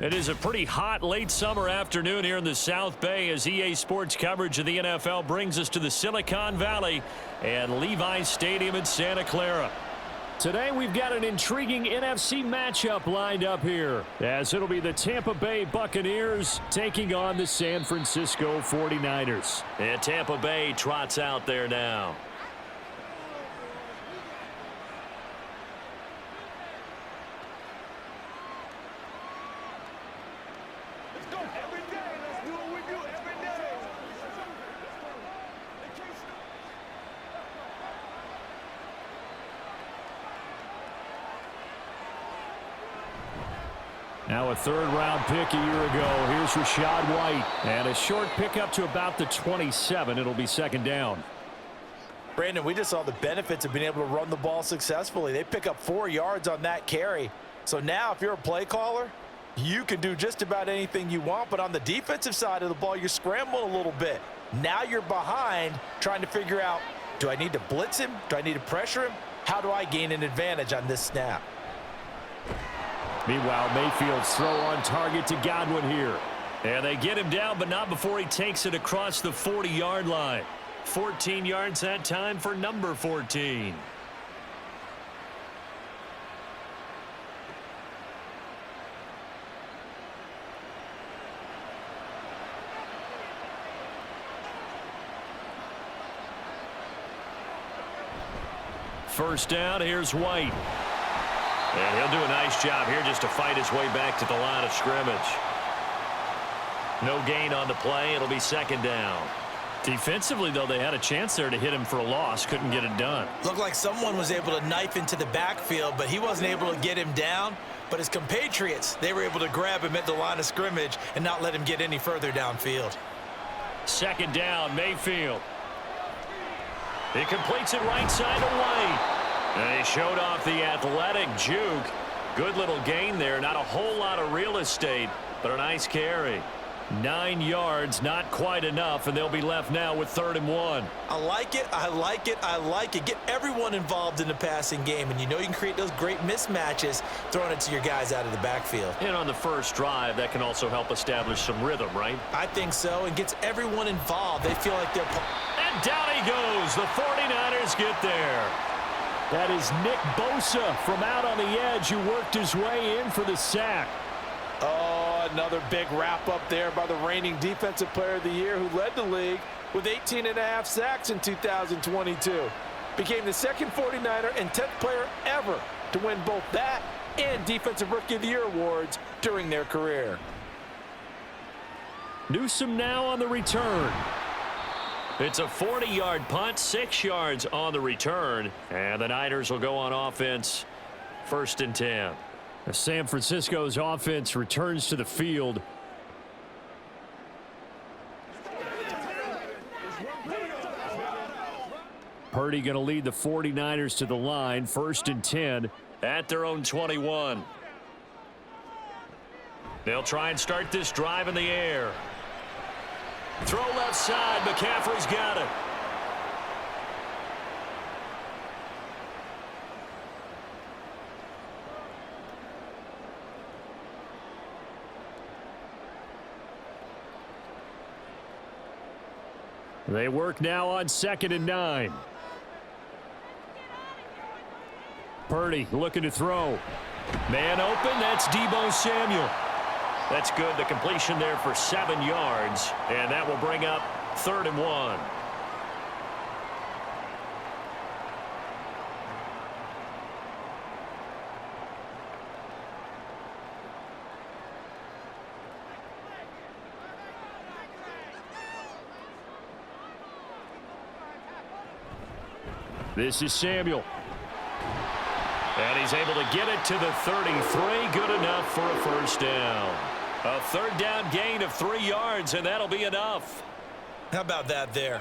It is a pretty hot late summer afternoon here in the South Bay as EA Sports coverage of the NFL brings us to the Silicon Valley and Levi's Stadium in Santa Clara. Today we've got an intriguing NFC matchup lined up here as it'll be the Tampa Bay Buccaneers taking on the San Francisco 49ers. And Tampa Bay trots out there now. Now a third-round pick a year ago. Here's Rachaad White. And a short pickup to about the 27. It'll be second down. Brandon, we just saw the benefits of being able to run the ball successfully. They pick up 4 yards on that carry. So now if you're a play caller, you can do just about anything you want. But on the defensive side of the ball, you're scrambling a little bit. Now you're behind trying to figure out, do I need to blitz him? Do I need to pressure him? How do I gain an advantage on this snap? Meanwhile, Mayfield's throw on target to Godwin here. And they get him down, but not before he takes it across the 40-yard line. 14 yards that time for number 14. First down, here's White. And he'll do a nice job here just to fight his way back to the line of scrimmage. No gain on the play. It'll be second down. Defensively, though, they had a chance there to hit him for a loss. Couldn't get it done. Looked like someone was able to knife into the backfield, but he wasn't able to get him down. But his compatriots, they were able to grab him at the line of scrimmage and not let him get any further downfield. Second down, Mayfield. He completes it right side to White. And he showed off the athletic juke. Good little gain there. Not a whole lot of real estate, but a nice carry. 9 yards, not quite enough, and they'll be left now with 3rd and 1. I like it, I like it, I like it. Get everyone involved in the passing game, and you know you can create those great mismatches throwing it to your guys out of the backfield. And on the first drive, that can also help establish some rhythm, right? I think so, and gets everyone involved. They feel like they're... And down he goes. The 49ers get there. That is Nick Bosa from out on the edge who worked his way in for the sack. Oh, another big wrap up there by the reigning Defensive Player of the Year who led the league with 18.5 sacks in 2022. Became the second 49er and 10th player ever to win both that and Defensive Rookie of the Year awards during their career. Newsome now on the return. It's a 40-yard punt, 6 yards on the return, and the Niners will go on offense, 1st and 10. San Francisco's offense returns to the field. Purdy going to lead the 49ers to the line, 1st and 10 at their own 21. They'll try and start this drive in the air. Throw left side. McCaffrey's got it. They work now on 2nd and 9. Purdy looking to throw. Man open. That's Deebo Samuel. That's good. The completion there for 7 yards. And that will bring up 3rd and 1. This is Samuel. And he's able to get it to the 33. Good enough for a first down. A 3rd down gain of 3 yards, and that'll be enough. How about that there?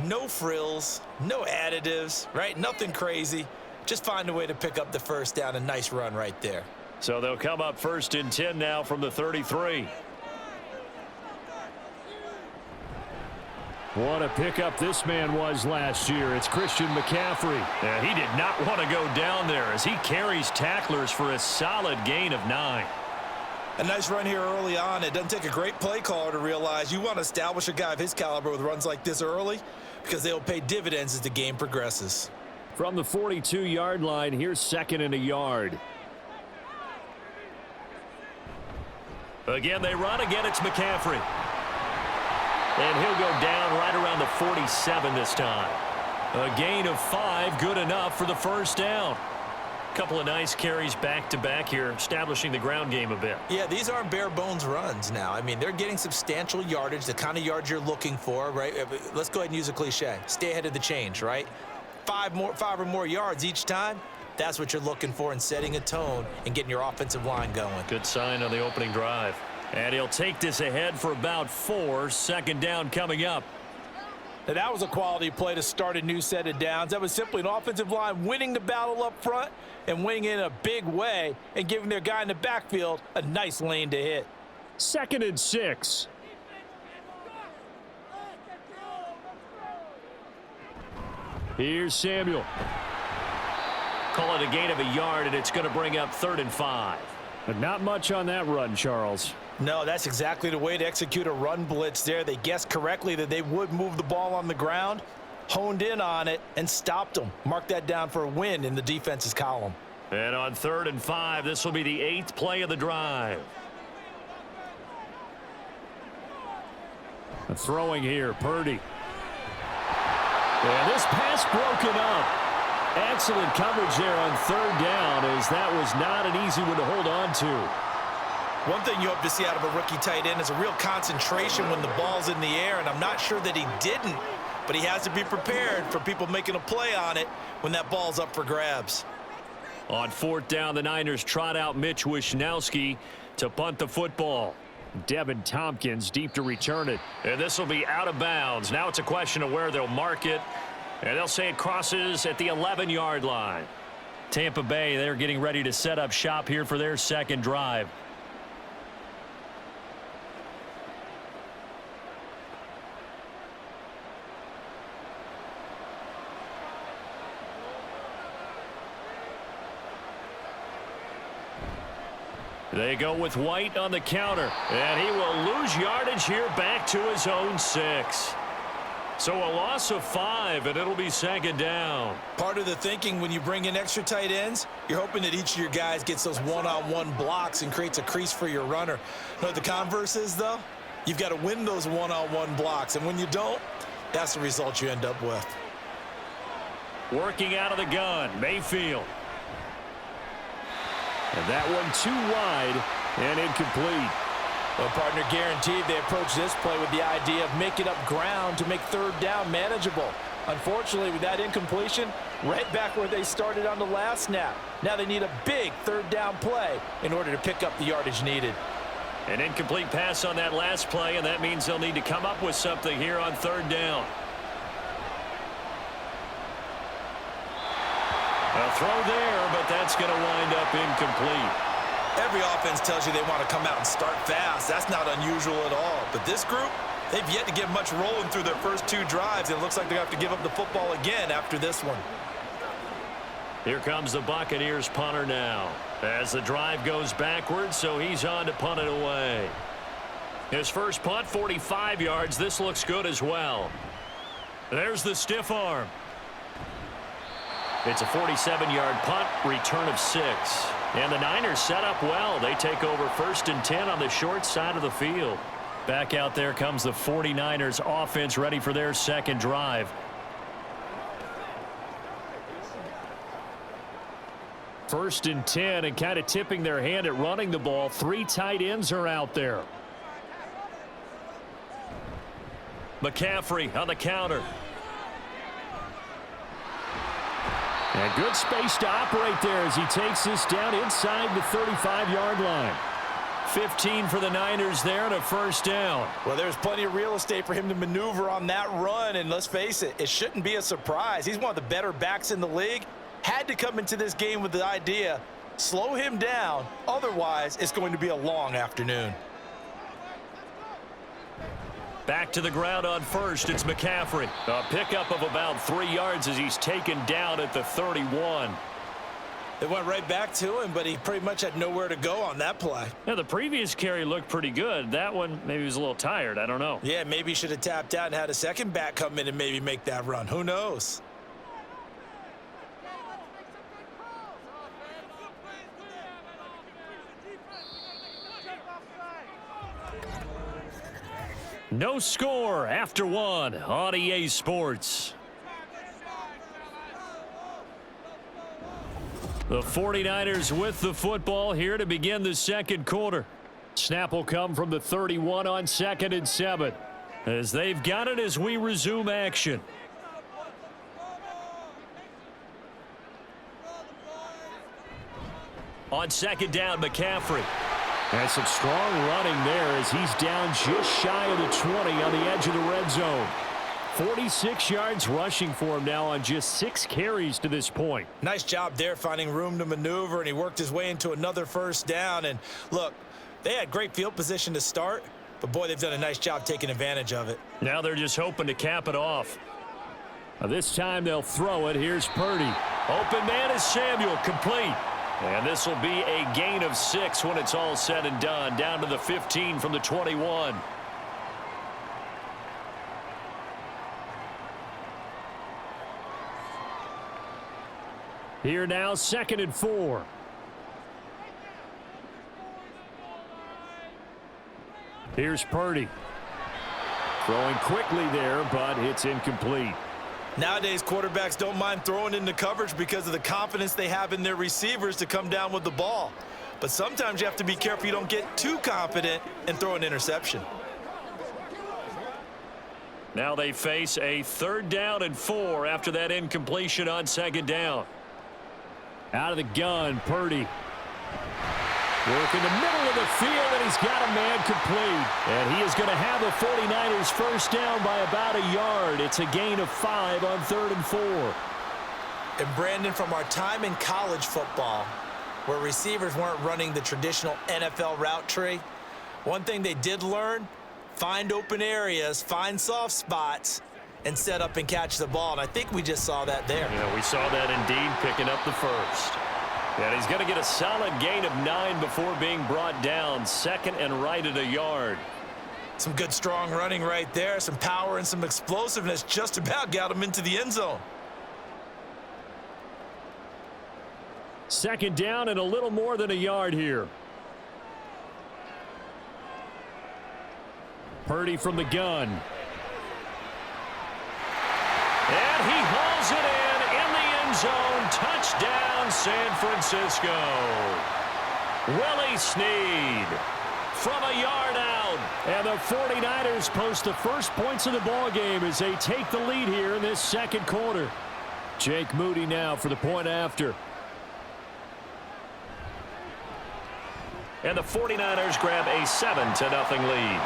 No frills, no additives, right? Nothing crazy. Just find a way to pick up the first down. A nice run right there. So they'll come up 1st and 10 now from the 33. What a pickup this man was last year. It's Christian McCaffrey. And he did not want to go down there as he carries tacklers for a solid gain of 9. A nice run here early on. It doesn't take a great play caller to realize you want to establish a guy of his caliber with runs like this early because they'll pay dividends as the game progresses. From the 42-yard line, here's 2nd and a yard. Again, they run. Again, it's McCaffrey. And he'll go down right around the 47 this time. A gain of 5, good enough for the first down. Couple of nice carries back-to-back here, establishing the ground game a bit. Yeah, these aren't bare-bones runs now. I mean, they're getting substantial yardage, the kind of yards you're looking for, right? Let's go ahead and use a cliche. Stay ahead of the change, right? 5 or more yards each time. That's what you're looking for in setting a tone and getting your offensive line going. Good sign on the opening drive. And he'll take this ahead for about 4. 2nd down coming up. Now, that was a quality play to start a new set of downs. That was simply an offensive line winning the battle up front and winning in a big way and giving their guy in the backfield a nice lane to hit. 2nd and 6. Here's Samuel. Call it a gain of a yard, and it's going to bring up 3rd and 5. But not much on that run, Charles. No, that's exactly the way to execute a run blitz there. They guessed correctly that they would move the ball on the ground, honed in on it, and stopped them. Mark that down for a win in the defense's column. And on 3rd and 5, this will be the 8th play of the drive. Throwing here, Purdy. And this pass broken up. Excellent coverage there on 3rd down, as that was not an easy one to hold on to. One thing you hope to see out of a rookie tight end is a real concentration when the ball's in the air, and I'm not sure that he didn't, but he has to be prepared for people making a play on it when that ball's up for grabs. On 4th down, the Niners trot out Mitch Wishnowsky to punt the football. Devin Tompkins deep to return it. And this will be out of bounds. Now it's a question of where they'll mark it. And they'll say it crosses at the 11-yard line. Tampa Bay, they're getting ready to set up shop here for their 2nd drive. They go with White on the counter, and he will lose yardage here back to his own 6. So a loss of 5, and it'll be 2nd down. Part of the thinking when you bring in extra tight ends, you're hoping that each of your guys gets those one-on-one blocks and creates a crease for your runner. You know what the converse is, though? You've got to win those one-on-one blocks, and when you don't, that's the result you end up with. Working out of the gun, Mayfield. And that one too wide and incomplete. Well, partner, guaranteed they approach this play with the idea of making up ground to make 3rd down manageable. Unfortunately, with that incompletion, right back where they started on the last snap. Now they need a big 3rd down play in order to pick up the yardage needed. An incomplete pass on that last play, and that means they'll need to come up with something here on 3rd down. A throw there, but that's going to wind up incomplete. Every offense tells you they want to come out and start fast. That's not unusual at all. But this group, they've yet to get much rolling through their first 2 drives. And it looks like they have to give up the football again after this one. Here comes the Buccaneers punter now. As the drive goes backwards, so he's on to punt it away. His first punt, 45 yards. This looks good as well. There's the stiff arm. It's a 47-yard punt, return of 6. And the Niners set up well. They take over 1st and 10 on the short side of the field. Back out there comes the 49ers offense ready for their 2nd drive. First and 10, and kind of tipping their hand at running the ball. 3 tight ends are out there. McCaffrey on the counter. And good space to operate there as he takes this down inside the 35-yard line. 15 for the Niners there and a first down. Well, there's plenty of real estate for him to maneuver on that run, and let's face it, it shouldn't be a surprise. He's one of the better backs in the league. Had to come into this game with the idea, slow him down, otherwise it's going to be a long afternoon. Back to the ground on first, it's McCaffrey. A pickup of about 3 yards as he's taken down at the 31. It went right back to him, but he pretty much had nowhere to go on that play. Yeah, the previous carry looked pretty good. That one, maybe he was a little tired. I don't know. Yeah, maybe he should have tapped out and had a second back come in and maybe make that run. Who knows? No score after one on EA Sports. The 49ers with the football here to begin the second quarter. Snap will come from the 31 on 2nd and 7. As they've got it as we resume action. On 2nd down, McCaffrey. And some strong running there as he's down just shy of the 20 on the edge of the red zone. 46 yards rushing for him now on just 6 carries to this point. Nice job there finding room to maneuver, and he worked his way into another first down. And look, they had great field position to start, but boy, they've done a nice job taking advantage of it. Now they're just hoping to cap it off. This time they'll throw it. Here's Purdy. Open man is Samuel, complete. And this will be a gain of 6 when it's all said and done. Down to the 15 from the 21. Here now, 2nd and 4. Here's Purdy. Throwing quickly there, but it's incomplete. Nowadays, quarterbacks don't mind throwing into coverage because of the confidence they have in their receivers to come down with the ball. But sometimes you have to be careful you don't get too confident and throw an interception. Now they face a 3rd down and 4 after that incompletion on 2nd down. Out of the gun, Purdy. Work in the middle of the field, and he's got a man complete. And he is going to have the 49ers first down by about a yard. It's a gain of 5 on 3rd and 4. And Brandon, from our time in college football, where receivers weren't running the traditional NFL route tree, one thing they did learn, find open areas, find soft spots, and set up and catch the ball. And I think we just saw that there. Yeah, we saw that indeed, picking up the first. And he's going to get a solid gain of 9 before being brought down. 2nd and right at a yard. Some good strong running right there. Some power and some explosiveness just about got him into the end zone. 2nd down and a little more than a yard here. Purdy from the gun. And he hauls it in the end zone. Touchdown, San Francisco. Willie Snead from a yard out. And the 49ers post the first points of the ball game as they take the lead here in this second quarter. Jake Moody now for the point after. And the 49ers grab a 7-0 lead.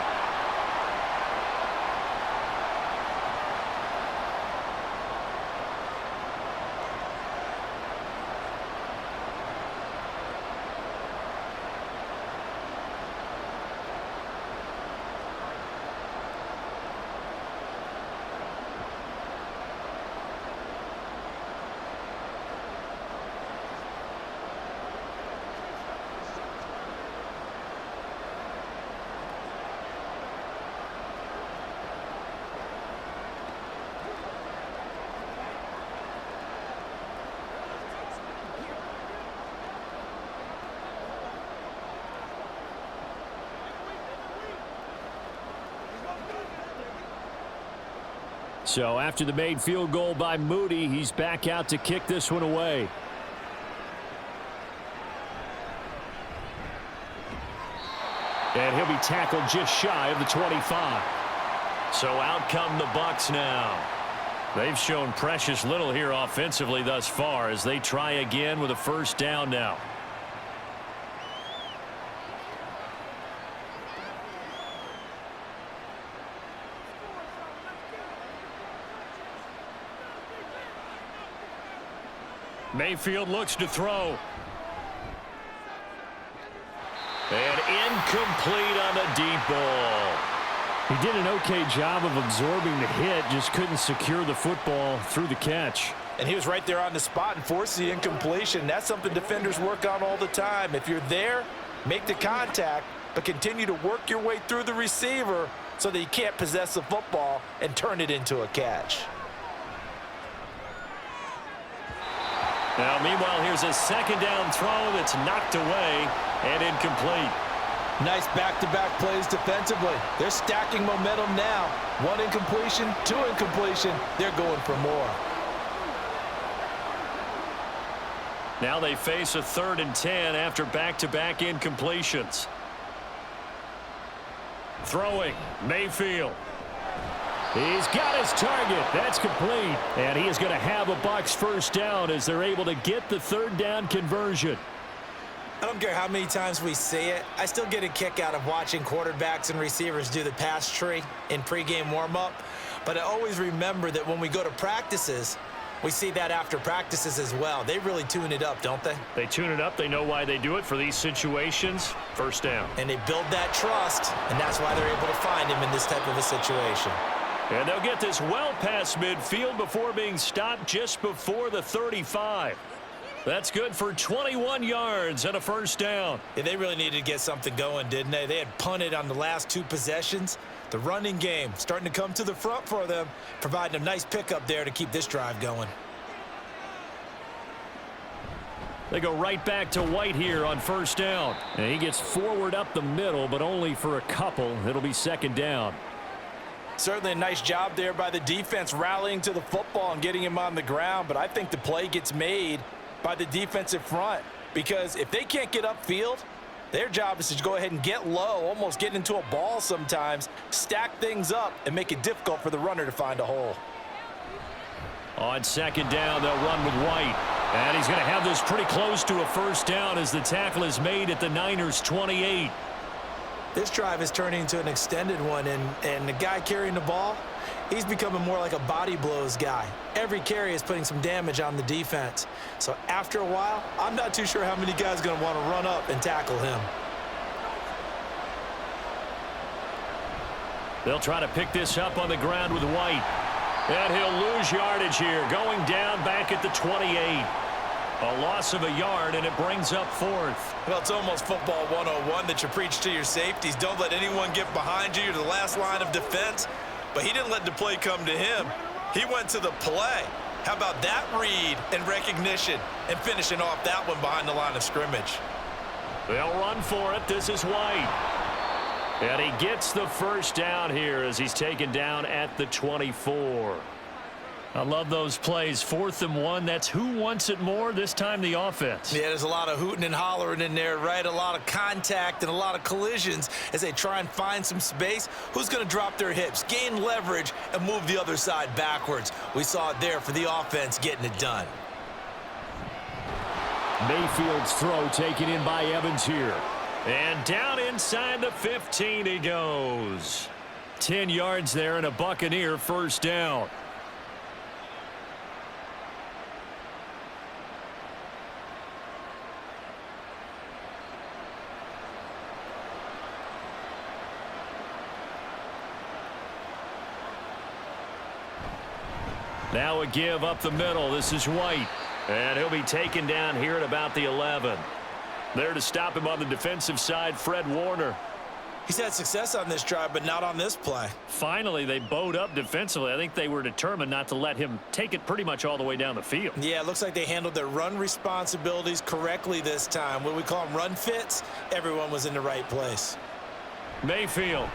So after the made field goal by Moody, he's back out to kick this one away. And he'll be tackled just shy of the 25. So out come the Bucs now. They've shown precious little here offensively thus far as they try again with a first down now. Mayfield looks to throw. And incomplete on the deep ball. He did an okay job of absorbing the hit, just couldn't secure the football through the catch. And he was right there on the spot and forced the incompletion. That's something defenders work on all the time. If you're there, make the contact, but continue to work your way through the receiver so that you can't possess the football and turn it into a catch. Now, meanwhile, here's a second down throw that's knocked away and incomplete. Nice back-to-back plays defensively. They're stacking momentum now. One incompletion, two incompletion. They're going for more. Now they face a 3rd and 10 after back-to-back incompletions. Throwing, Mayfield. He's got his target. That's complete. And he is going to have a Bucs first down as they're able to get the 3rd down conversion. I don't care how many times we see it. I still get a kick out of watching quarterbacks and receivers do the pass tree in pregame warm-up. But I always remember that when we go to practices, we see that after practices as well. They really tune it up, don't they? They tune it up. They know why they do it for these situations. First down. And they build that trust, and that's why they're able to find him in this type of a situation. And they'll get this well past midfield before being stopped just before the 35. That's good for 21 yards and a first down. Yeah, they really needed to get something going, didn't they? They had punted on the last 2 possessions. The running game starting to come to the front for them, providing a nice pickup there to keep this drive going. They go right back to White here on first down. And he gets forward up the middle, but only for a couple. It'll be second down. Certainly a nice job there by the defense rallying to the football and getting him on the ground, but I think the play gets made by the defensive front because if they can't get upfield, their job is to go ahead and get low, almost get into a ball sometimes, stack things up, and make it difficult for the runner to find a hole. On second down, they'll run with White. And he's going to have this pretty close to a first down as the tackle is made at the Niners' 28. This drive is turning into an extended one, and the guy carrying the ball, he's becoming more like a body blows guy. Every carry is putting some damage on the defense. So after a while, I'm not too sure how many guys are going to want to run up and tackle him. They'll try to pick this up on the ground with White. And he'll lose yardage here, going down back at the 28. A loss of a yard, and it brings up 4th. Well, it's almost football 101 that you preach to your safeties. Don't let anyone get behind you. You're the last line of defense. But he didn't let the play come to him. He went to the play. How about that read and recognition and finishing off that one behind the line of scrimmage? They'll run for it. This is White. And he gets the first down here as he's taken down at the 24. I love those plays. 4th and 1. That's who wants it more, this time the offense. Yeah, there's a lot of hooting and hollering in there, right? A lot of contact and a lot of collisions as they try and find some space. Who's going to drop their hips, gain leverage, and move the other side backwards? We saw it there for the offense getting it done. Mayfield's throw taken in by Evans here. And down inside the 15 he goes. 10 yards there and a Buccaneer first down. Now a give up the middle. This is White. And he'll be taken down here at about the 11. There to stop him on the defensive side, Fred Warner. He's had success on this drive, but not on this play. Finally, they bowed up defensively. I think they were determined not to let him take it pretty much all the way down the field. Yeah, it looks like they handled their run responsibilities correctly this time. What we call them run fits, everyone was in the right place. Mayfield.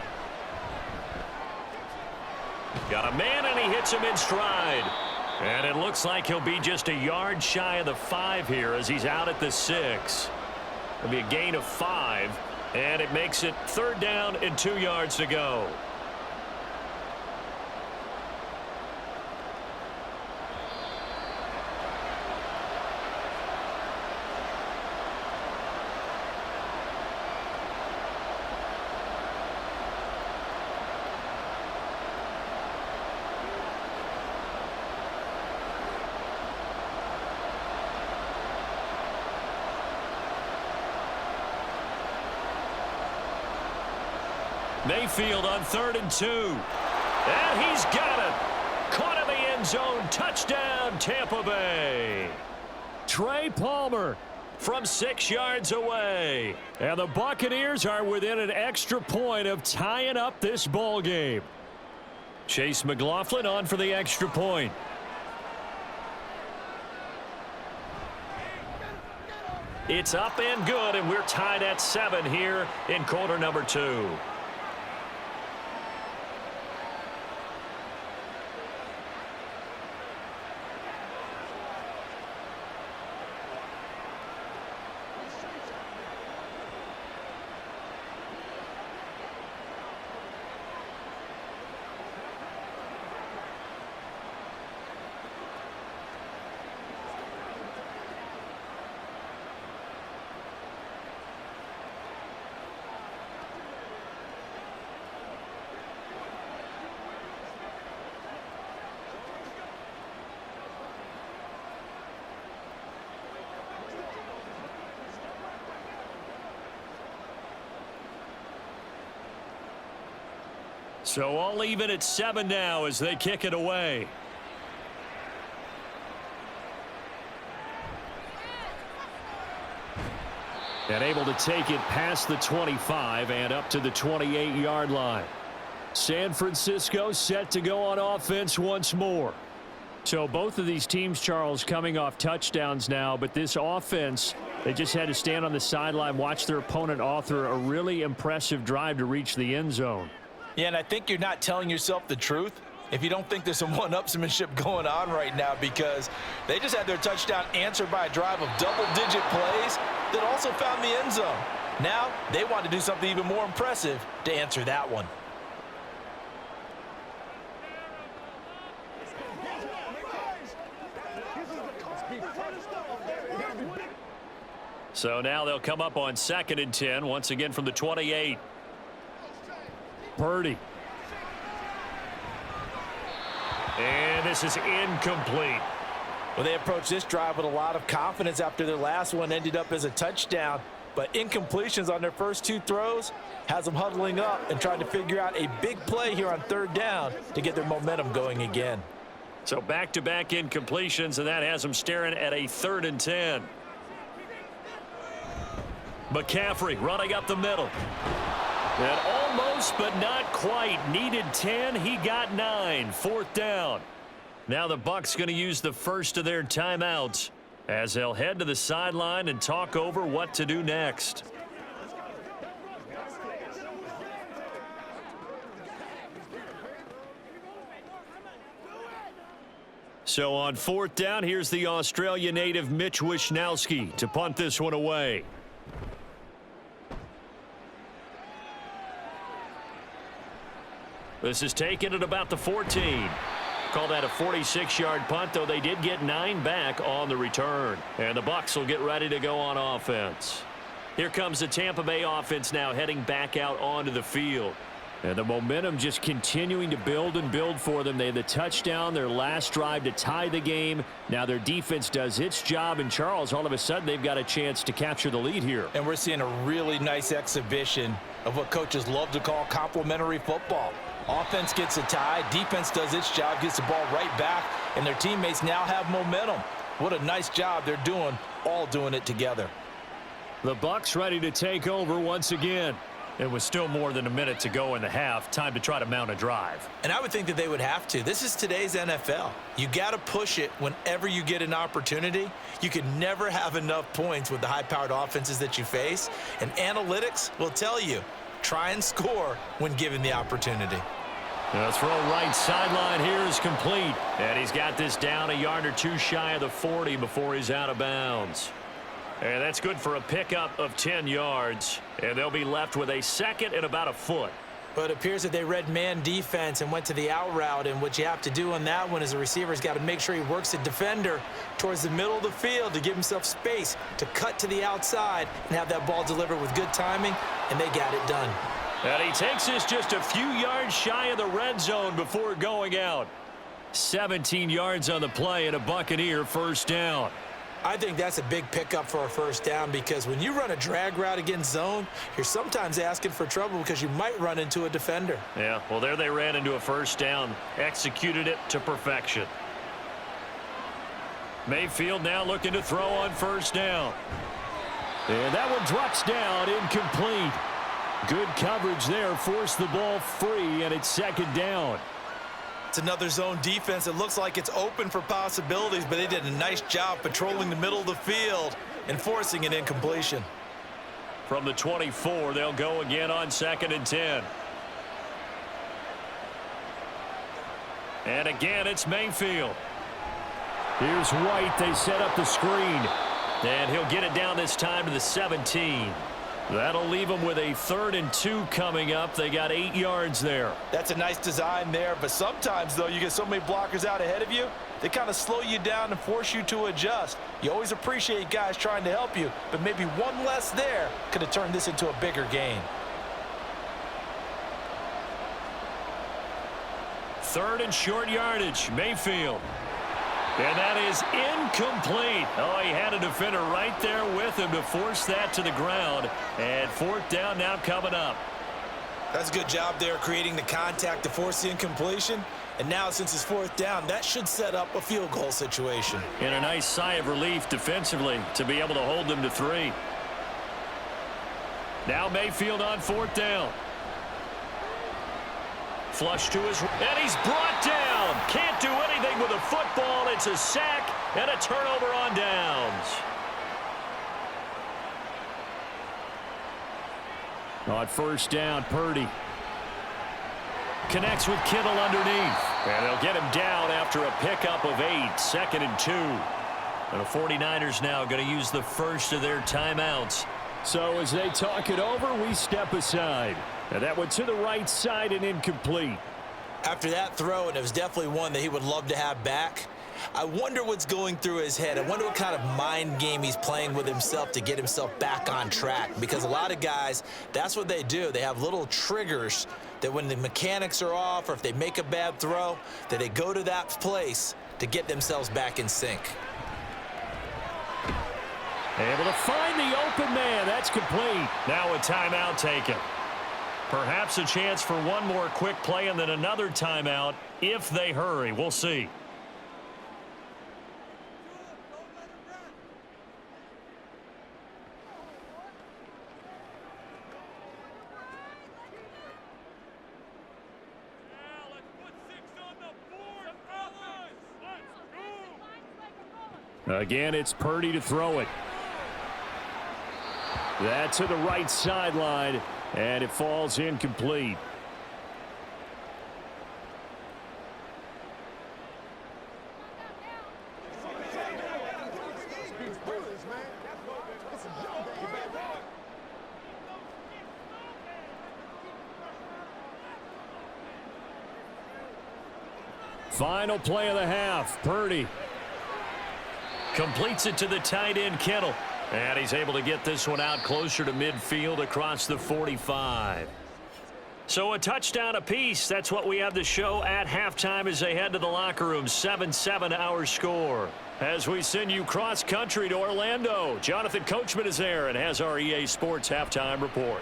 Got a man, and he hits him in stride. And it looks like he'll be just a yard shy of the 5 here as he's out at the 6. It'll be a gain of 5, and it makes it 3rd down and 2 yards to go. Mayfield on 3rd and 2. And he's got it. Caught in the end end zone. Touchdown, Tampa Bay. Trey Palmer from 6 yards away. And the Buccaneers are within an extra point of tying up this ball game. Chase McLaughlin on for the extra point. It's up and good, and we're tied at 7 here in quarter number 2. So all even at 7 now as they kick it away. And able to take it past the 25 and up to the 28-yard line. San Francisco set to go on offense once more. So both of these teams, Charles, coming off touchdowns now, but this offense, they just had to stand on the sideline, watch their opponent author a really impressive drive to reach the end zone. Yeah, and I think you're not telling yourself the truth if you don't think there's some one-upsmanship going on right now, because they just had their touchdown answered by a drive of double-digit plays that also found the end zone. Now they want to do something even more impressive to answer that one. So now they'll come up on 2nd and 10, once again from the 28. Purdy. And this is incomplete. Well, they approached this drive with a lot of confidence after their last one ended up as a touchdown. But incompletions on their first 2 throws has them huddling up and trying to figure out a big play here on 3rd down to get their momentum going again. So back-to-back incompletions, and that has them staring at a 3rd and 10. McCaffrey running up the middle. And almost, but not quite. Needed 10. He got 9. 4th down. Now the Bucs going to use the first of their timeouts as they'll head to the sideline and talk over what to do next. So on 4th down, here's the Australia native Mitch Wishnowsky to punt this one away. This is taken at about the 14. Call that a 46-yard punt, though they did get 9 back on the return. And the Bucs will get ready to go on offense. Here comes the Tampa Bay offense now heading back out onto the field. And the momentum just continuing to build and build for them. They had the touchdown, their last drive to tie the game. Now their defense does its job, and Charles, all of a sudden, they've got a chance to capture the lead here. And we're seeing a really nice exhibition of what coaches love to call complementary football. Offense gets a tie, defense does its job, gets the ball right back, and their teammates now have momentum. What a nice job they're doing, all doing it together. The Bucs ready to take over once again. It was still more than a minute to go in the half. Time to try to mount a drive. And I would think that they would have to. This is today's NFL. You got to push it whenever you get an opportunity. You can never have enough points with the high-powered offenses that you face. And analytics will tell you, try and score when given the opportunity. The throw right sideline here is complete. And he's got this down a yard or 2 shy of the 40 before he's out of bounds. And that's good for a pickup of 10 yards. And they'll be left with a 2nd and about a foot. But it appears that they read man defense and went to the out route. And what you have to do on that one is the receiver's got to make sure he works the defender towards the middle of the field to give himself space to cut to the outside and have that ball delivered with good timing. And they got it done. And he takes us just a few yards shy of the red zone before going out. 17 yards on the play and a Buccaneer first down. I think that's a big pickup for a first down, because when you run a drag route against zone, you're sometimes asking for trouble because you might run into a defender. Yeah, well, there they ran into a first down, executed it to perfection. Mayfield now looking to throw on first down. And that one drops down, incomplete. Good coverage there, forced the ball free, and it's second down. It's another zone defense. It looks like it's open for possibilities, but they did a nice job patrolling the middle of the field and forcing an incompletion. From the 24, they'll go again on 2nd and 10. And again, it's Mayfield. Here's White. They set up the screen. And he'll get it down this time to the 17. That'll leave them with a 3rd and 2 coming up. They got 8 yards there. That's a nice design there, but sometimes, though, you get so many blockers out ahead of you, they kind of slow you down and force you to adjust. You always appreciate guys trying to help you, but maybe one less there could have turned this into a bigger gain. 3rd and short yardage, Mayfield. And that is incomplete. Oh, he had a defender right there with him to force that to the ground. And 4th down now coming up. That's a good job there creating the contact to force the incompletion. And now since it's 4th down, that should set up a field goal situation. And a nice sigh of relief defensively to be able to hold them to 3. Now Mayfield on 4th down. Flush to his, and he's brought down. Can't do anything with a football. It's a sack and a turnover on downs. On first down, Purdy connects with Kittle underneath. And they'll get him down after a pickup of 8, 2nd and 2. And the 49ers now going to use the first of their timeouts. So as they talk it over, we step aside. And that went to the right side and incomplete. After that throw, and it was definitely one that he would love to have back, I wonder what's going through his head. I wonder what kind of mind game he's playing with himself to get himself back on track. Because a lot of guys, that's what they do. They have little triggers that when the mechanics are off or if they make a bad throw, that they go to that place to get themselves back in sync. Able to find the open man. That's complete. Now a timeout taken. Perhaps a chance for one more quick play and then another timeout if they hurry. We'll see. Again, it's Purdy to throw it. That to the right sideline, and it falls incomplete. Final play of the half, Purdy completes it to the tight end, Kittle. And he's able to get this one out closer to midfield across the 45. So a touchdown apiece. That's what we have to show at halftime as they head to the locker room. 7-7 our score. As we send you cross country to Orlando, Jonathan Coachman is there and has our EA Sports halftime report.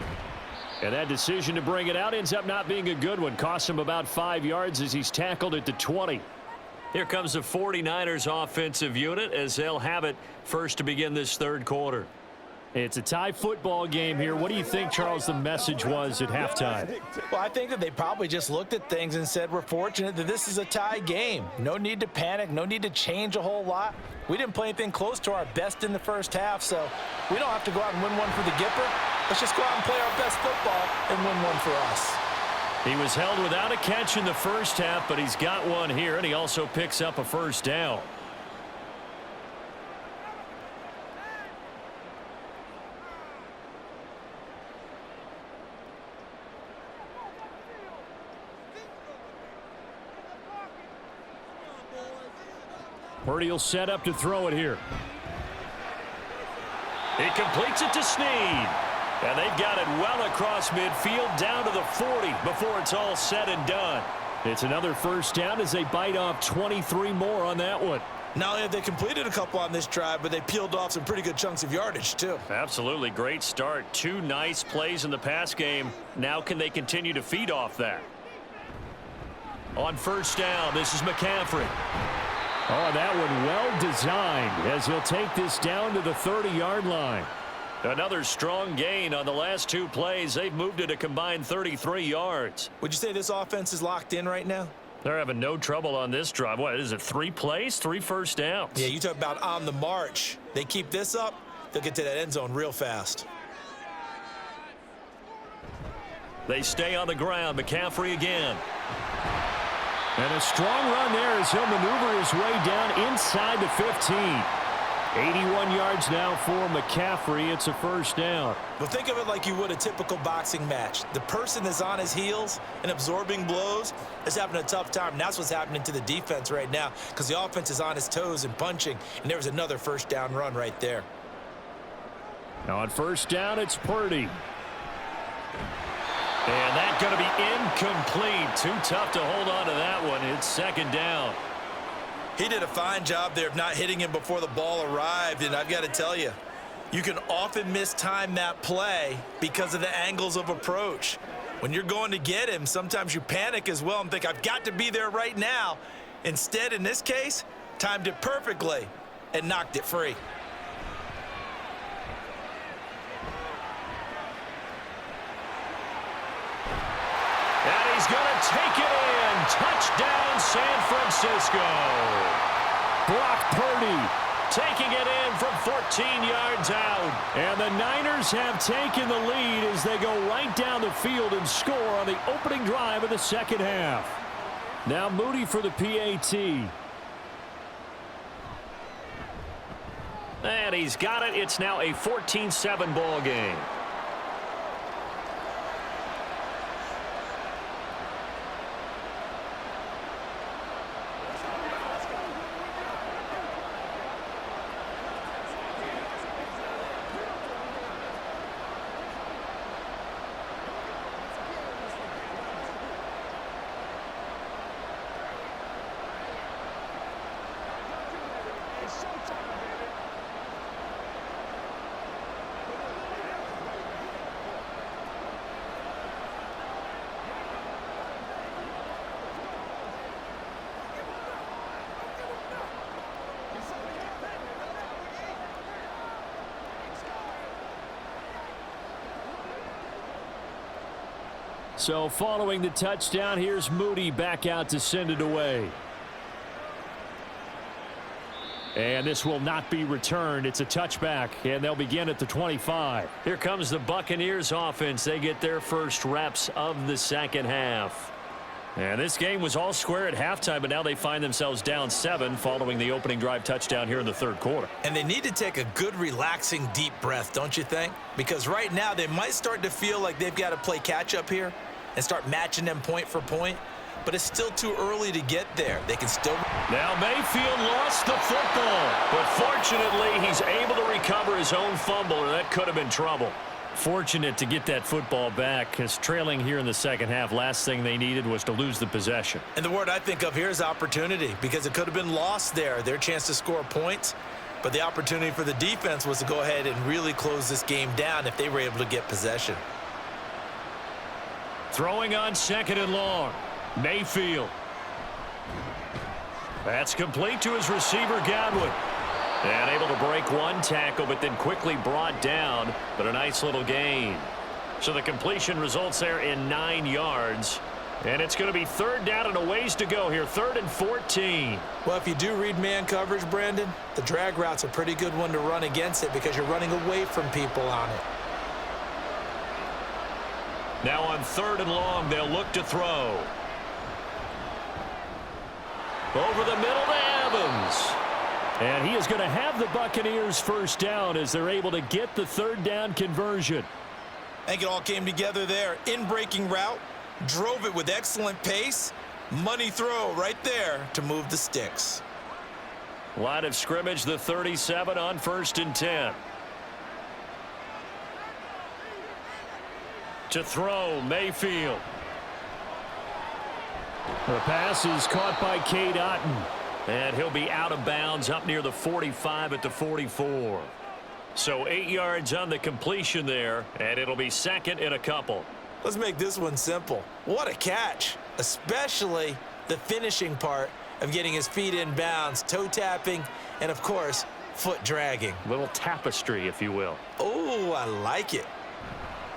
And that decision to bring it out ends up not being a good one. Costs him about 5 yards as he's tackled at the 20. Here comes the 49ers offensive unit as they'll have it first to begin this third quarter. It's a tie football game here. What do you think, Charles, the message was at halftime? Well, I think that they probably just looked at things and said, we're fortunate that this is a tie game. No need to panic. No need to change a whole lot. We didn't play anything close to our best in the first half, so we don't have to go out and win one for the Gipper. Let's just go out and play our best football and win one for us. He was held without a catch in the first half, but he's got one here, and he also picks up a first down. Purdy will set up to throw it here. He completes it to Snead. And they've got it well across midfield down to the 40 before it's all said and done. It's another first down as they bite off 23 more on that one. Not only have they completed a couple on this drive, but they peeled off some pretty good chunks of yardage, too. Absolutely. Great start. 2 nice plays in the pass game. Now can they continue to feed off that? On first down, this is McCaffrey. Oh, that one well designed as he'll take this down to the 30-yard line. Another strong gain on the last two plays. They've moved it a combined 33 yards. Would you say this offense is locked in right now? They're having no trouble on this drive. What is it, 3 plays, 3 first downs? Yeah, you talk about on the march. They keep this up, they'll get to that end zone real fast. They stay on the ground. McCaffrey again. And a strong run there as he'll maneuver his way down inside the 15. 81 yards now for McCaffrey. It's a first down. But think of it like you would a typical boxing match. The person that's on his heels and absorbing blows is having a tough time. And that's what's happening to the defense right now because the offense is on his toes and punching. And there's another first down run right there. Now on first down, it's Purdy. And that's going to be incomplete. Too tough to hold on to that one. It's second down. He did a fine job there of not hitting him before the ball arrived, and I've got to tell you, you can often mistime that play because of the angles of approach. When you're going to get him, sometimes you panic as well and think, I've got to be there right now. Instead, in this case, timed it perfectly and knocked it free. And he's going to take it in. Touchdown, San Francisco. Brock Purdy taking it in from 14 yards out. And the Niners have taken the lead as they go right down the field and score on the opening drive of the second half. Now Moody for the PAT. And he's got it. It's now a 14-7 ball game. So following the touchdown, here's Moody back out to send it away. And this will not be returned. It's a touchback, and they'll begin at the 25. Here comes the Buccaneers offense. They get their first reps of the second half. And this game was all square at halftime, but now they find themselves down 7 following the opening drive touchdown here in the third quarter. And they need to take a good, relaxing, deep breath, don't you think? Because right now they might start to feel like they've got to play catch-up here and start matching them point for point. But it's still too early to get there. They can still... Now Mayfield lost the football, but fortunately he's able to recover his own fumble, or that could have been trouble. Fortunate to get that football back, because trailing here in the second half, last thing they needed was to lose the possession. And the word I think of here is opportunity, because it could have been lost there, their chance to score points. But the opportunity for the defense was to go ahead and really close this game down if they were able to get possession. Throwing on second and long. Mayfield. That's complete to his receiver, Godwin. And able to break one tackle, but then quickly brought down. But a nice little gain. So the completion results there in 9 yards. And it's going to be third down and a ways to go here. 3rd and 14. Well, if you do read man coverage, Brandon, the drag route's a pretty good one to run against it because you're running away from people on it. Now on 3rd and long, they'll look to throw. Over the middle to Evans. And he is going to have the Buccaneers first down as they're able to get the 3rd down conversion. I think it all came together there. In-breaking route, drove it with excellent pace. Money throw right there to move the sticks. Line of scrimmage, the 37 on 1st and 10. To throw, Mayfield. The pass is caught by Cade Otton. And he'll be out of bounds up near the 45 at the 44. So 8 yards on the completion there, and it'll be 2nd and a couple. Let's make this one simple. What a catch, especially the finishing part of getting his feet in bounds, toe tapping, and of course, foot dragging. Little tapestry, if you will. Oh, I like it.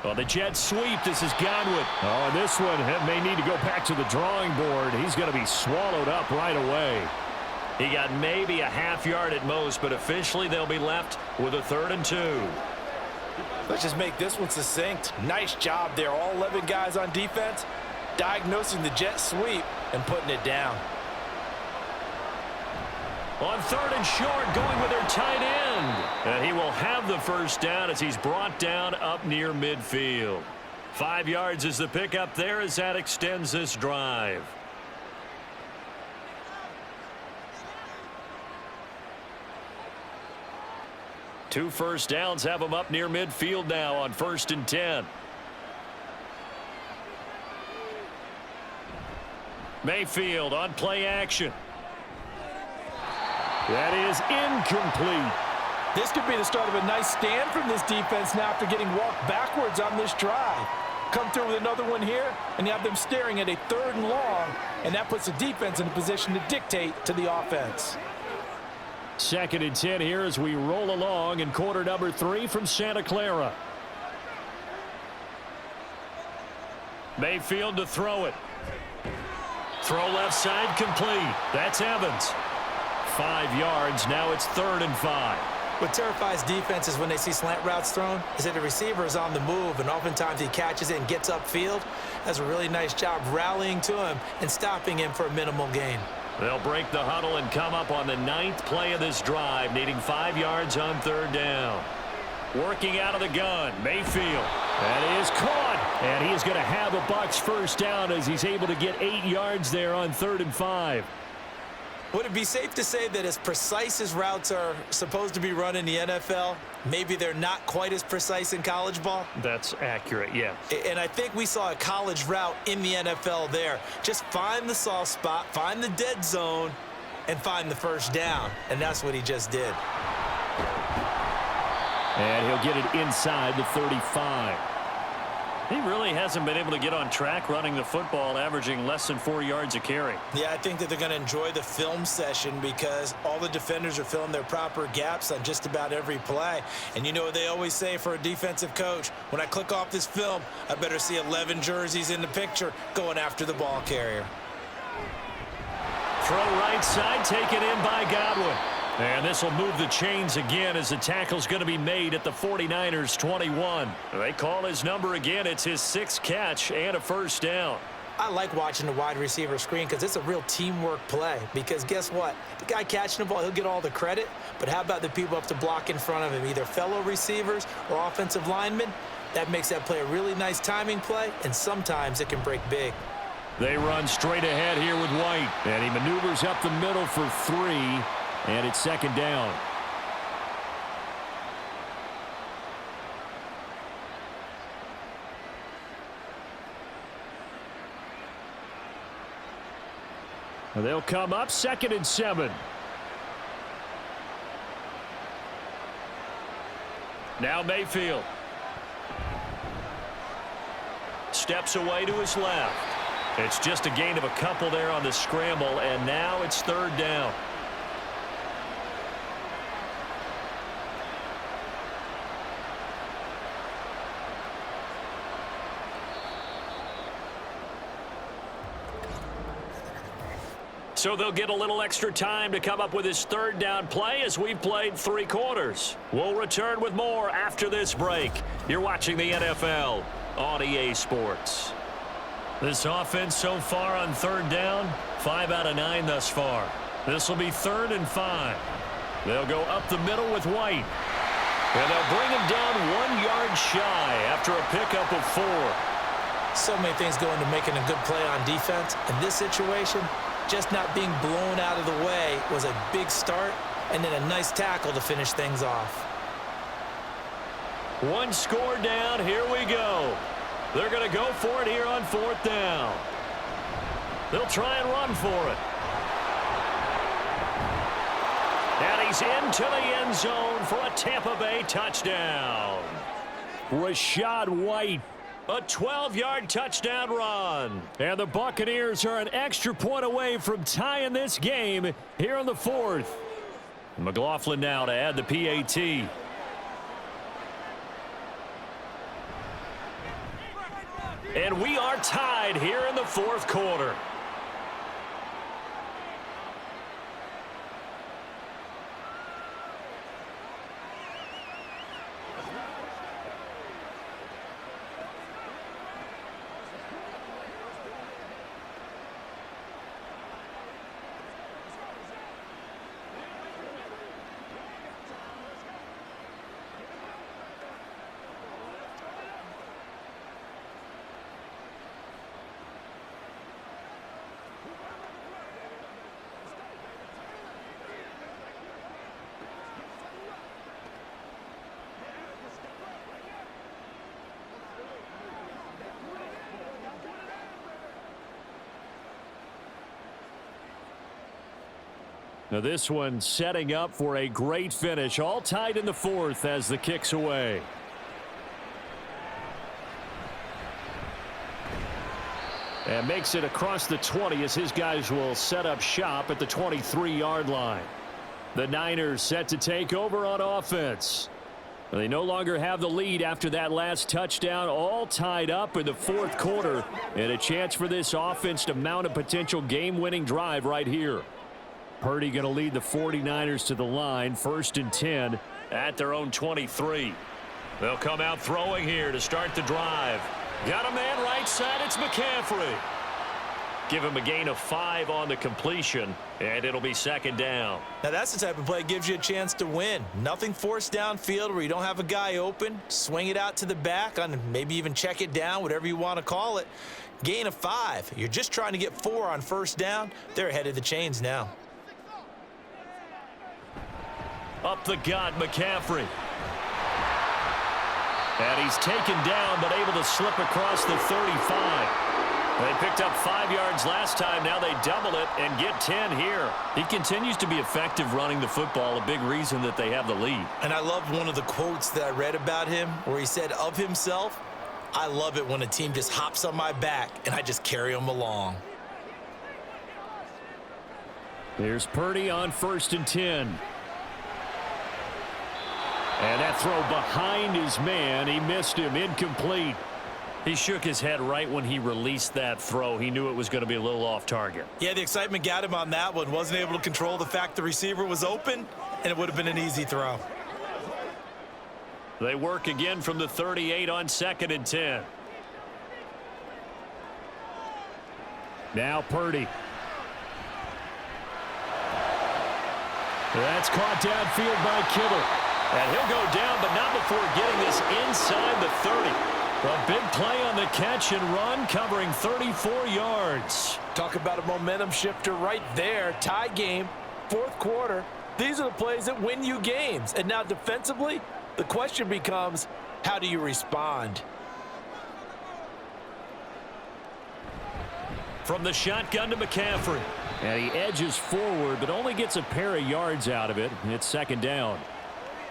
Well, the jet sweep. This is Godwin. Oh, and this one may need to go back to the drawing board. He's going to be swallowed up right away. He got maybe a half yard at most, but officially they'll be left with a 3rd and 2. Let's just make this one succinct. Nice job there. All 11 guys on defense diagnosing the jet sweep and putting it down. On 3rd and short, going with their tight end. And he will have the first down as he's brought down up near midfield. 5 yards is the pickup there as that extends this drive. Two first downs have him up near midfield now on 1st and 10. Mayfield on play action. That is incomplete. This could be the start of a nice stand from this defense now after getting walked backwards on this drive. Come through with another one here, and you have them staring at a 3rd and long, and that puts the defense in a position to dictate to the offense. 2nd and 10 here as we roll along in quarter number 3 from Santa Clara. Mayfield to throw it. Throw left side complete. That's Evans. 5 yards. Now it's 3rd and 5. What terrifies defenses when they see slant routes thrown is that the receiver is on the move, and oftentimes he catches it and gets upfield. Does a really nice job rallying to him and stopping him for a minimal gain. They'll break the huddle and come up on the 9th play of this drive, needing 5 yards on 3rd down. Working out of the gun, Mayfield. That is caught, and he is going to have a Bucs first down as he's able to get 8 yards there on 3rd and 5. Would it be safe to say that as precise as routes are supposed to be run in the NFL, maybe they're not quite as precise in college ball? That's accurate, yeah. And I think we saw a college route in the NFL there. Just find the soft spot, find the dead zone, and find the first down. And that's what he just did. And he'll get it inside the 35. He really hasn't been able to get on track running the football, averaging less than 4 yards a carry. Yeah, I think that they're going to enjoy the film session because all the defenders are filling their proper gaps on just about every play. And you know what they always say for a defensive coach? When I click off this film, I better see 11 jerseys in the picture going after the ball carrier. Throw right side, taken in by Godwin. And this will move the chains again as the tackle's going to be made at the 49ers 21. They call his number again. It's his 6th catch and a first down. I like watching the wide receiver screen because it's a real teamwork play. Because guess what? The guy catching the ball, he'll get all the credit. But how about the people up to block in front of him, either fellow receivers or offensive linemen? That makes that play a really nice timing play, and sometimes it can break big. They run straight ahead here with White. And he maneuvers up the middle for 3. And it's 2nd down. They'll come up 2nd and 7. Now Mayfield. Steps away to his left. It's just a gain of a couple there on the scramble, and now it's 3rd down. So they'll get a little extra time to come up with his 3rd down play as we've played 3 quarters. We'll return with more after this break. You're watching the NFL on EA Sports. This offense so far on 3rd down, 5 out of 9 thus far. This will be 3rd and 5. They'll go up the middle with White. And they'll bring him down 1 yard shy after a pickup of 4. So many things go into making a good play on defense. In this situation, just not being blown out of the way was a big start, and then a nice tackle to finish things off. 1 score down. Here we go. They're going to go for it here on 4th down. They'll try and run for it. And he's into the end zone for a Tampa Bay touchdown. Rashad White A 12-yard touchdown run. And the Buccaneers are an extra point away from tying this game here in the fourth. McLaughlin now to add the PAT. And we are tied here in the fourth quarter. Now this one setting up for a great finish, all tied in the fourth as the kick's away. And makes it across the 20 as his guys will set up shop at the 23-yard line. The Niners set to take over on offense. They no longer have the lead after that last touchdown, all tied up in the fourth quarter, and a chance for this offense to mount a potential game-winning drive right here. Purdy going to lead the 49ers to the line, 1st and 10 at their own 23. They'll come out throwing here to start the drive. Got a man right side, it's McCaffrey. Give him a gain of 5 on the completion, and it'll be 2nd down. Now that's the type of play that gives you a chance to win. Nothing forced downfield where you don't have a guy open. Swing it out to the back, on maybe even check it down, whatever you want to call it. Gain of 5. You're just trying to get 4 on 1st down. They're ahead of the chains now. Up the gut, McCaffrey. And he's taken down, but able to slip across the 35. They picked up 5 yards last time. Now they double it and get 10 here. He continues to be effective running the football, a big reason that they have the lead. And I love one of the quotes that I read about him where he said of himself, "I love it when a team just hops on my back and I just carry them along." There's Purdy on 1st and 10. And that throw behind his man. He missed him. Incomplete. He shook his head right when he released that throw. He knew it was going to be a little off target. Yeah, the excitement got him on that one. Wasn't able to control the fact the receiver was open, and it would have been an easy throw. They work again from the 38 on 2nd and 10. Now Purdy. That's caught downfield by Kittle. And he'll go down, but not before getting this inside the 30. A big play on the catch and run, covering 34 yards. Talk about a momentum shifter right there. Tie game, fourth quarter. These are the plays that win you games. And now defensively, the question becomes, how do you respond? From the shotgun to McCaffrey. And he edges forward, but only gets a pair of yards out of it. It's 2nd down.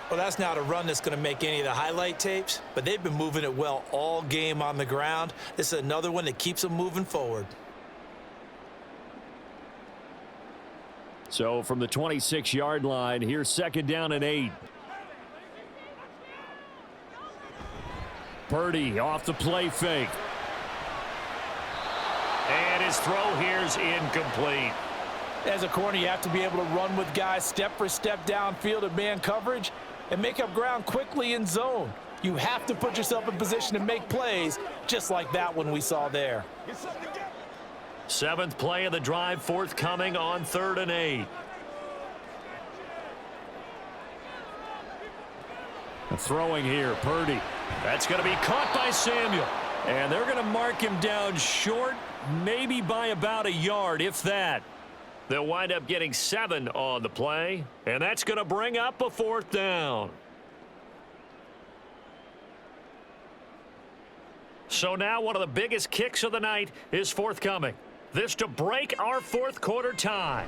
Well, that's not a run that's going to make any of the highlight tapes, but they've been moving it well all game on the ground. This is another one that keeps them moving forward. So from the 26-yard line, here's 2nd down and 8. Purdy off the play fake. And his throw here's incomplete. As a corner, you have to be able to run with guys step for step downfield in man coverage and make up ground quickly in zone. You have to put yourself in position to make plays just like that one we saw there. 7th play of the drive, forthcoming on 3rd and 8. Throwing here, Purdy. That's going to be caught by Samuel. And they're going to mark him down short, maybe by about a yard, if that. They'll wind up getting 7 on the play, and that's going to bring up a 4th down. So now one of the biggest kicks of the night is forthcoming. This to break our fourth quarter tie.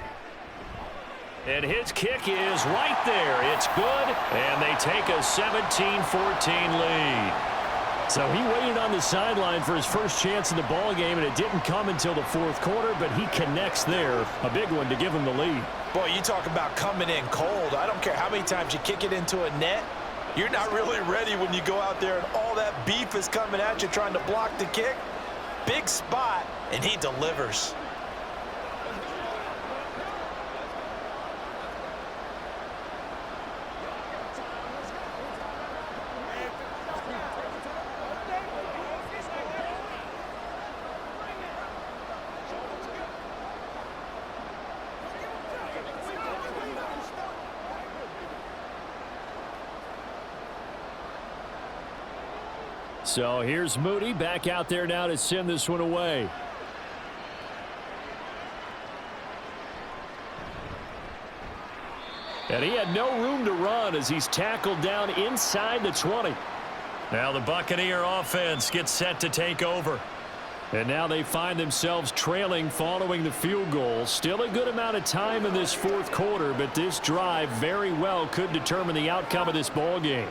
And his kick is right there. It's good, and they take a 17-14 lead. So he waited on the sideline for his first chance in the ball game, and it didn't come until the fourth quarter, but he connects there. A big one to give him the lead. Boy, you talk about coming in cold. I don't care how many times you kick it into a net. You're not really ready when you go out there and all that beef is coming at you trying to block the kick. Big spot, and he delivers. So here's Moody back out there now to send this one away. And he had no room to run as he's tackled down inside the 20. Now the Buccaneer offense gets set to take over. And now they find themselves trailing following the field goal. Still a good amount of time in this fourth quarter, but this drive very well could determine the outcome of this ball game.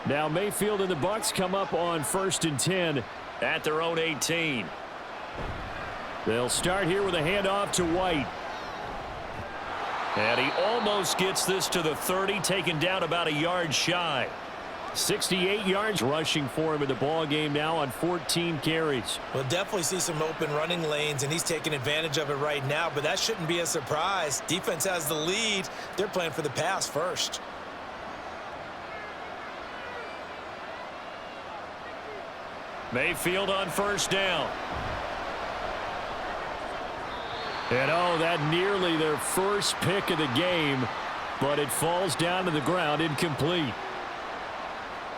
Now Mayfield and the Bucs come up on 1st and 10 at their own 18. They'll start here with a handoff to White. And he almost gets this to the 30, taken down about a yard shy. 68 yards rushing for him in the ball game now on 14 carries. We'll definitely see some open running lanes, and he's taking advantage of it right now, but that shouldn't be a surprise. Defense has the lead. They're playing for the pass first. Mayfield on 1st down. And oh, that nearly their first pick of the game, but it falls down to the ground incomplete.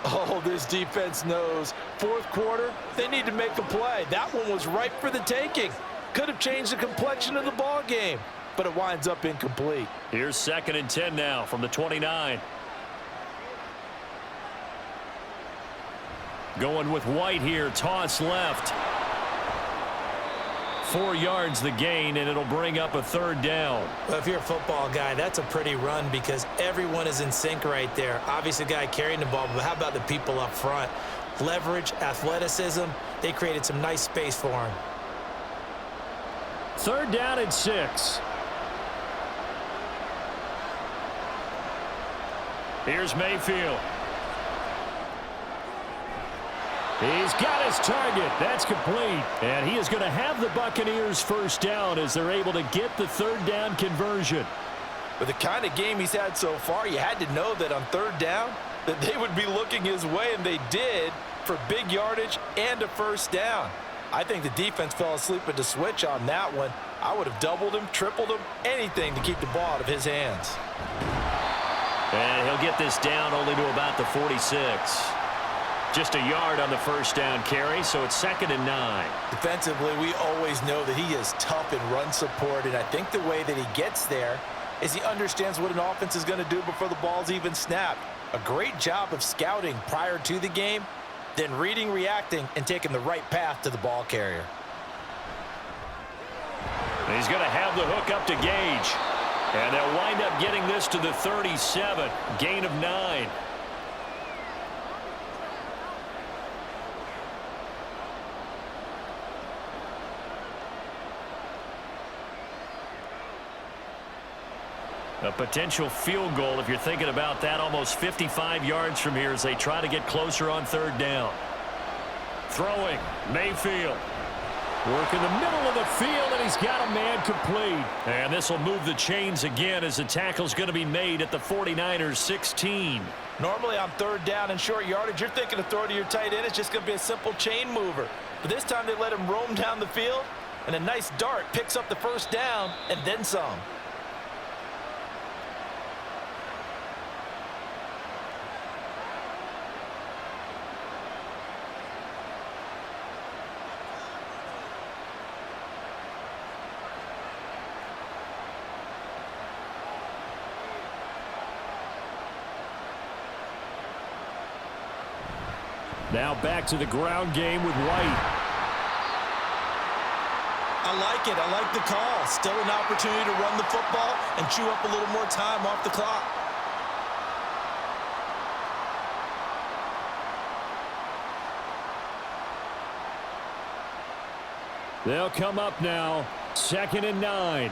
Oh, this defense knows. Fourth quarter, they need to make a play. That one was ripe for the taking. Could have changed the complexion of the ball game, but it winds up incomplete. Here's 2nd and 10 now from the 29. Going with White here, toss left. 4 yards the gain, and it'll bring up a 3rd down. Well, if you're a football guy, that's a pretty run because everyone is in sync right there. Obviously, the guy carrying the ball, but how about the people up front? Leverage, athleticism, they created some nice space for him. 3rd down and 6. Here's Mayfield. He's got his target. That's complete. And he is going to have the Buccaneers 1st down as they're able to get the 3rd down conversion. With the kind of game he's had so far, you had to know that on 3rd down that they would be looking his way, and they did for big yardage and a 1st down. I think the defense fell asleep at the switch on that one. I would have doubled him, tripled him, anything to keep the ball out of his hands. And he'll get this down only to about the 46. Just a yard on the 1st down carry, so it's 2nd and 9. Defensively, we always know that he is tough in run support, and I think the way that he gets there is he understands what an offense is going to do before the ball's even snapped. A great job of scouting prior to the game, then reading, reacting, and taking the right path to the ball carrier. And he's going to have the hook up to Gage. And they'll wind up getting this to the 37, gain of 9. A potential field goal, if you're thinking about that, almost 55 yards from here as they try to get closer on 3rd down. Throwing, Mayfield. Work in the middle of the field, and he's got a man complete. And this will move the chains again as the tackle's going to be made at the 49ers 16. Normally on 3rd down and short yardage, you're thinking to throw to your tight end. It's just going to be a simple chain mover. But this time they let him roam down the field, and a nice dart picks up the 1st down and then some. Now back to the ground game with White. I like it. I like the call. Still an opportunity to run the football and chew up a little more time off the clock. They'll come up now, 2nd and 9.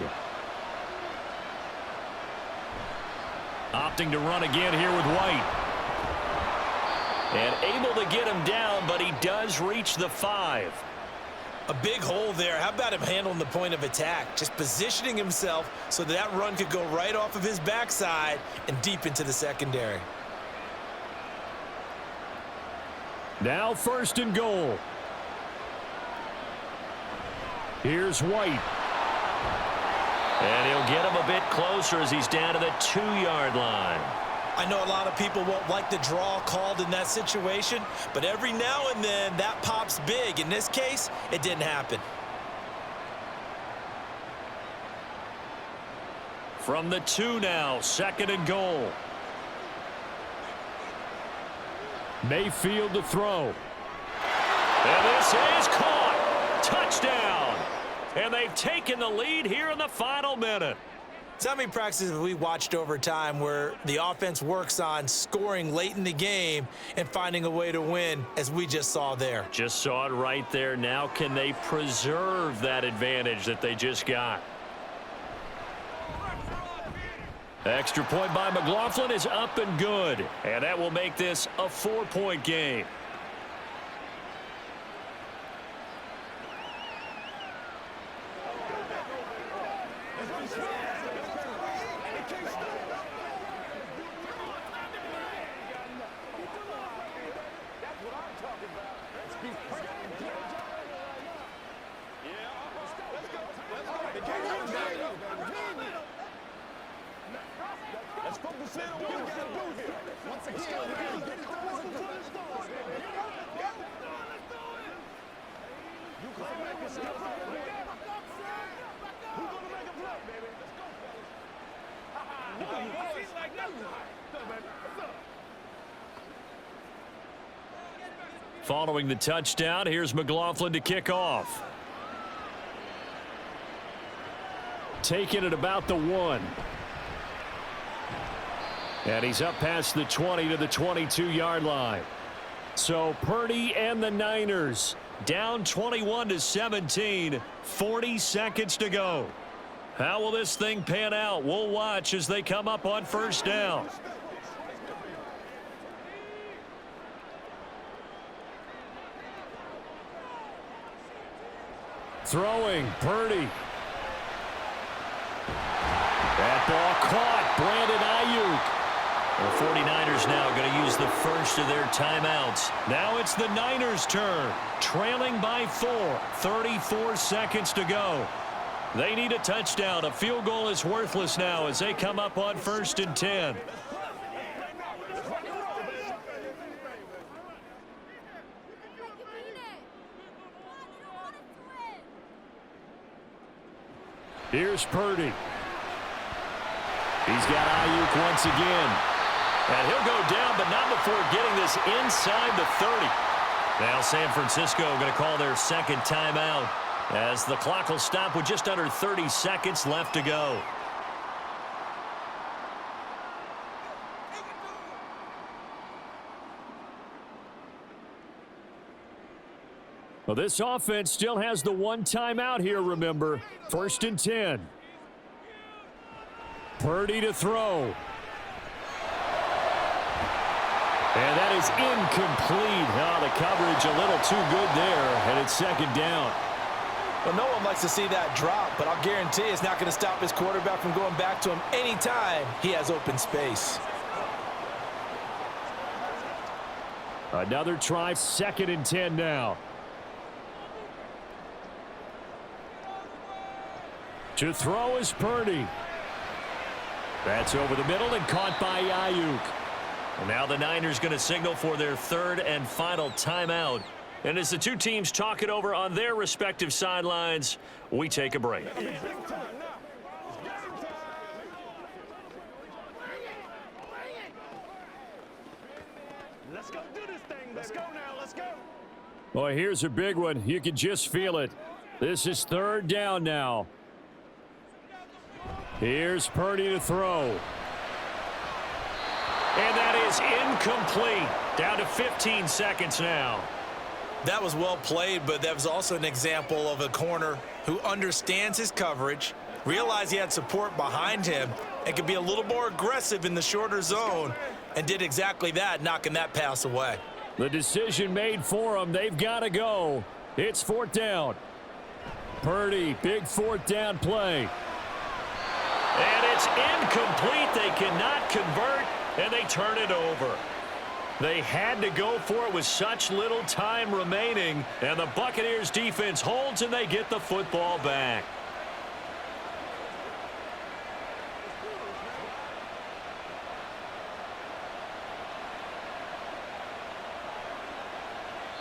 Opting to run again here with White. And able to get him down, but he does reach the 5. A big hole there. How about him handling the point of attack? Just positioning himself so that run could go right off of his backside and deep into the secondary. Now 1st and goal. Here's White. And he'll get him a bit closer as he's down to the 2-yard line. I know a lot of people won't like the draw called in that situation, but every now and then that pops big. In this case, it didn't happen. From the 2 now, 2nd and goal. Mayfield to throw. And this is caught. Touchdown. And they've taken the lead here in the final minute. So how many practices have we watched over time where the offense works on scoring late in the game and finding a way to win, as we just saw there? Just saw it right there. Now can they preserve that advantage that they just got? Extra point by McLaughlin is up and good. And that will make this a 4-point game. Following the touchdown, here's McLaughlin to kick off. Taking it about the 1. And he's up past the 20 to the 22-yard line. So Purdy and the Niners down 21-17, 40 seconds to go. How will this thing pan out? We'll watch as they come up on 1st down. Throwing, Purdy. That ball caught, Brandon Ayuk. The 49ers now going to use the first of their timeouts. Now it's the Niners' turn, trailing by 4, 34 seconds to go. They need a touchdown. A field goal is worthless now as they come up on 1st and 10. Here's Purdy. He's got Ayuk once again. And he'll go down, but not before getting this inside the 30. Now San Francisco going to call their 2nd timeout as the clock will stop with just under 30 seconds left to go. Well, this offense still has the 1 timeout here, remember. 1st and 10. Purdy to throw. And that is incomplete. Oh, the coverage a little too good there, and it's 2nd down. Well, no one likes to see that drop, but I'll guarantee it's not going to stop his quarterback from going back to him anytime he has open space. Another try, 2nd and 10 now. To throw is Purdy. That's over the middle and caught by Ayuk. And now the Niners going to signal for their 3rd and final timeout. And as the two teams talk it over on their respective sidelines, we take a break. Let's go do this thing. Let's go now. Let's go. Boy, here's a big one. You can just feel it. This is 3rd down now. Here's Purdy to throw. And that is incomplete. Down to 15 seconds now. That was well played, but that was also an example of a corner who understands his coverage, realized he had support behind him, and could be a little more aggressive in the shorter zone, and did exactly that, knocking that pass away. The decision made for them. They've got to go. It's 4th down. Purdy, big 4th down play. And it's incomplete. They cannot convert, and they turn it over. They had to go for it with such little time remaining, and the Buccaneers defense holds, and they get the football back.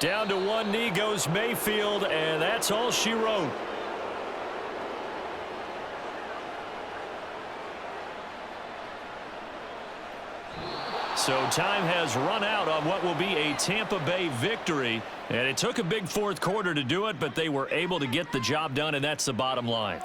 Down to one knee goes Mayfield, and that's all she wrote. So time has run out on what will be a Tampa Bay victory. And it took a big 4th quarter to do it, but they were able to get the job done, and that's the bottom line.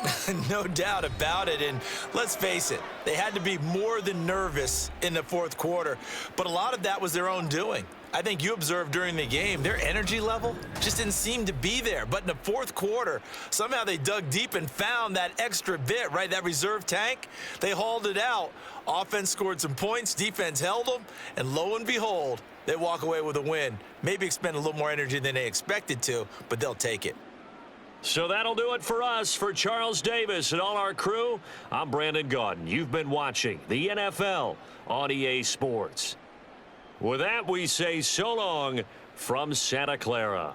No doubt about it. And let's face it, they had to be more than nervous in the 4th quarter. But a lot of that was their own doing. I think you observed during the game, their energy level just didn't seem to be there. But in the 4th quarter, somehow they dug deep and found that extra bit, right? That reserve tank. They hauled it out. Offense scored some points. Defense held them. And lo and behold, they walk away with a win. Maybe expend a little more energy than they expected to, but they'll take it. So that'll do it for us. For Charles Davis and all our crew, I'm Brandon Gaudin. You've been watching the NFL on EA Sports. With that, we say so long from Santa Clara.